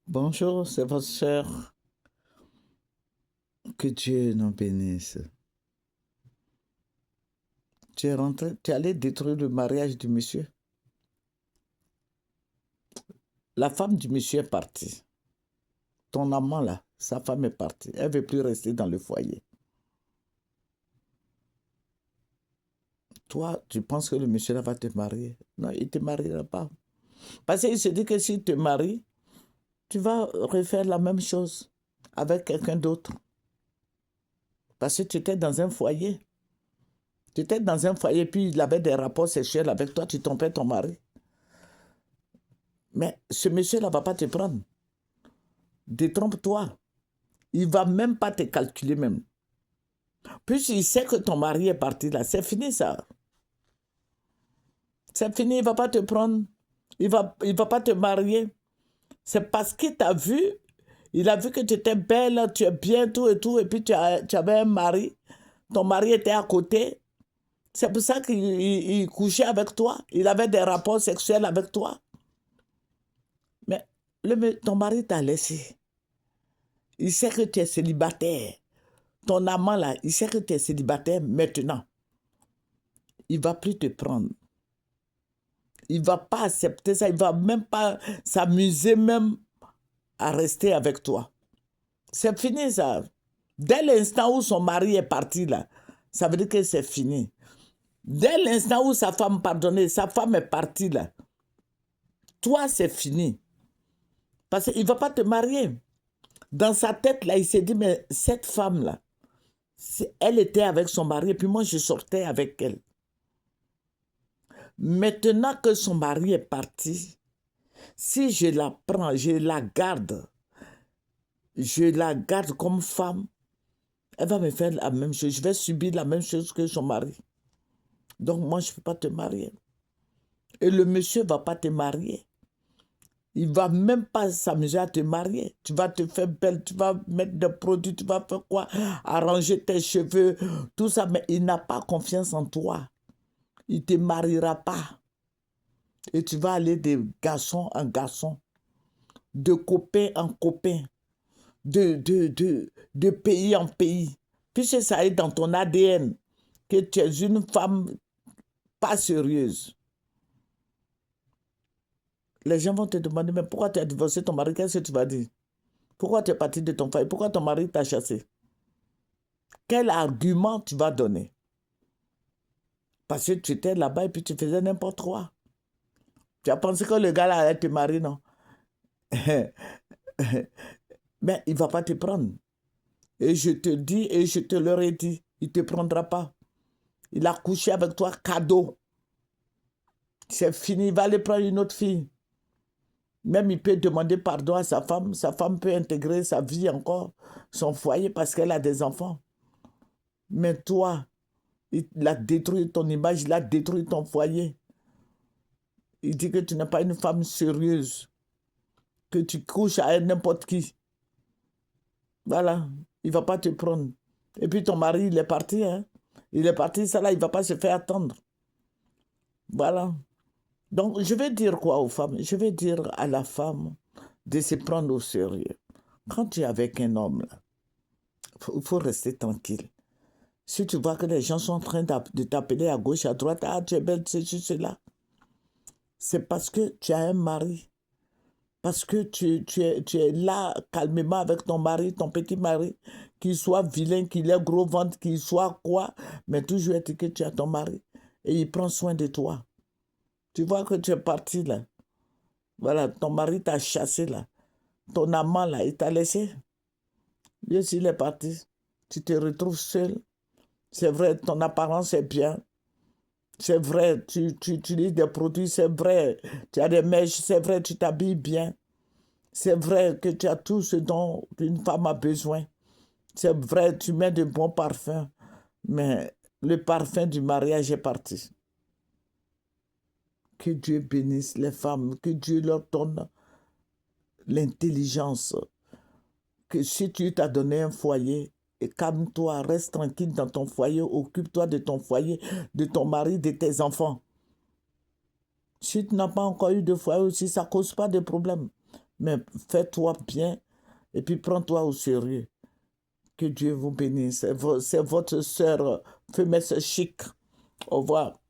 Bonjour, c'est votre sœur. Que Dieu nous bénisse. Tu es rentré, tu es allé détruire le mariage du monsieur. La femme du monsieur est partie. Ton amant là, sa femme est partie. Elle ne veut plus rester dans le foyer. Toi, tu penses que le monsieur là va te marier? Non, il ne te mariera pas. Parce qu'il se dit que s'il te marie, tu vas refaire la même chose avec quelqu'un d'autre. Parce que tu étais dans un foyer. Tu étais dans un foyer, puis il avait des rapports sexuels avec toi, tu trompais ton mari. Mais ce monsieur-là ne va pas te prendre. Détrompe-toi. Il ne va même pas te calculer même. Puisqu'il sait que ton mari est parti là, c'est fini ça. C'est fini, il ne va pas te prendre. Il va pas te marier. C'est parce qu'il t'a vu, il a vu que tu étais belle, tu es bien, tout et tout, et puis tu avais un mari. Ton mari était à côté. C'est pour ça qu'il couchait avec toi. Il avait des rapports sexuels avec toi. Mais ton mari t'a laissé. Il sait que tu es célibataire. Ton amant là, il sait que tu es célibataire maintenant. Il ne va plus te prendre. Il ne va pas accepter ça. Il ne va même pas s'amuser même à rester avec toi. C'est fini ça. Dès l'instant où son mari est parti là, ça veut dire que c'est fini. Dès l'instant où sa femme pardonnait, sa femme est partie là, toi c'est fini. Parce qu'il ne va pas te marier. Dans sa tête là, il s'est dit, mais cette femme là, elle était avec son mari et puis moi je sortais avec elle. Maintenant que son mari est parti, si je la prends, je la garde comme femme, elle va me faire la même chose. Je vais subir la même chose que son mari. Donc moi, je ne peux pas te marier. Et le monsieur ne va pas te marier. Il ne va même pas s'amuser à te marier. Tu vas te faire belle, tu vas mettre des produits, tu vas faire quoi? Arranger tes cheveux, tout ça. Mais il n'a pas confiance en toi. Il ne te mariera pas. Et tu vas aller de garçon en garçon, de copain en copain, de pays en pays. Puisque ça est dans ton ADN que tu es une femme pas sérieuse. Les gens vont te demander, mais pourquoi tu as divorcé ton mari? Qu'est-ce que tu vas dire? Pourquoi tu es parti de ton foyer? Pourquoi ton mari t'a chassé? Quel argument tu vas donner? Parce que tu étais là-bas et puis tu faisais n'importe quoi. Tu as pensé que le gars là allait te marier, non? Mais il ne va pas te prendre. Et je te dis, et je te l'aurais dit, il ne te prendra pas. Il a couché avec toi, cadeau. C'est fini, il va aller prendre une autre fille. Même il peut demander pardon à sa femme peut intégrer sa vie encore, son foyer parce qu'elle a des enfants. Mais toi, il a détruit ton image, il a détruit ton foyer. Il dit que tu n'es pas une femme sérieuse, que tu couches avec n'importe qui. Voilà, il ne va pas te prendre. Et puis ton mari, il est parti. Hein? Il est parti, ça là, il ne va pas se faire attendre. Voilà. Donc, je vais dire quoi aux femmes? Je vais dire à la femme de se prendre au sérieux. Quand tu es avec un homme, là, il faut rester tranquille. Si tu vois que les gens sont en train de t'appeler à gauche, à droite, ah, tu es belle, c'est juste cela. C'est parce que tu as un mari. Parce que tu es là calmement avec ton mari, ton petit mari, qu'il soit vilain, qu'il ait gros ventre, qu'il soit quoi, mais toujours est que tu as ton mari. Et il prend soin de toi. Tu vois que tu es parti là. Voilà, ton mari t'a chassé là. Ton amant là, il t'a laissé. Lui aussi, il est parti. Tu te retrouves seul. C'est vrai, ton apparence est bien. C'est vrai, tu utilises des produits, c'est vrai. Tu as des mèches, c'est vrai, tu t'habilles bien. C'est vrai que tu as tout ce dont une femme a besoin. C'est vrai, tu mets de bons parfums. Mais le parfum du mariage est parti. Que Dieu bénisse les femmes, que Dieu leur donne l'intelligence. Que si tu t'as donné un foyer, et calme-toi, reste tranquille dans ton foyer, occupe-toi de ton foyer, de ton mari, de tes enfants. Si tu n'as pas encore eu de foyer aussi, ça ne cause pas de problème. Mais fais-toi bien et puis prends-toi au sérieux. Que Dieu vous bénisse. C'est votre sœur, Femmes Chic. Au revoir.